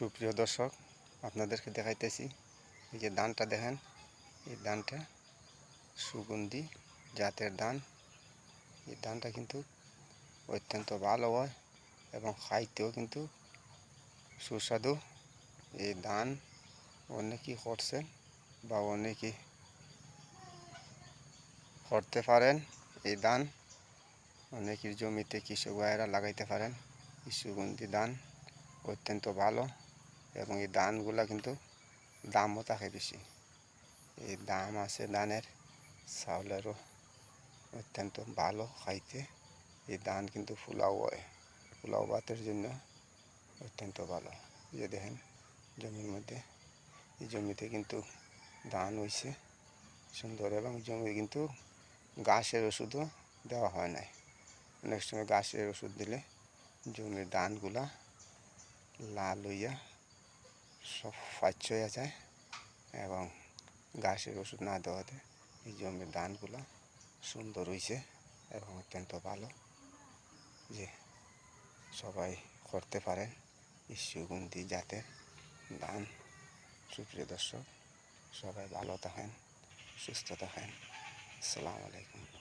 সুপ্রিয় দর্শক, আপনাদেরকে দেখাইতেছি এই যে ধানটা দেখেন। এই ধানটা সুগন্ধি জাতের ধান। এই ধানটা কিন্তু অত্যন্ত ভালো হয় এবং খাইতেও কিন্তু সুস্বাদু। এই ধান অনেকেই করছেন বা অনেকেই করতে পারেন। এই ধান অনেকের জমিতে কৃষক ভাইয়েরা লাগাইতে পারেন। এই সুগন্ধি ধান অত্যন্ত ভালো এবং এই ধানগুলা কিন্তু দামও থাকে বেশি। এই দাম আছে ধানের, চাউলেরও অত্যন্ত ভালো খাইতে। এই ধান কিন্তু ফুলাও হয়, পোলাও ভাতের জন্য অত্যন্ত ভালো। যে দেখেন জমির মধ্যে, এই জমিতে কিন্তু ধান হয়েছে সুন্দর এবং জমি কিন্তু ঘাসের ওষুধও দেওয়া হয় নাই। অনেক সময় ঘাসের ওষুধ দিলে জমির ধানগুলা লাল হইয়া সব ফাচ্ছ হয়ে যায় এবং ঘাসের ওষুধ না দেওয়াতে এই জমির ধানগুলো সুন্দর হয়েছে এবং অত্যন্ত ভালো। যে সবাই করতে পারেন এই সুগন্ধি জাতের ধান। সুপ্রিয় দর্শক, সবাই ভালো থাকেন, সুস্থ থাকেন। আসসালামু আলাইকুম।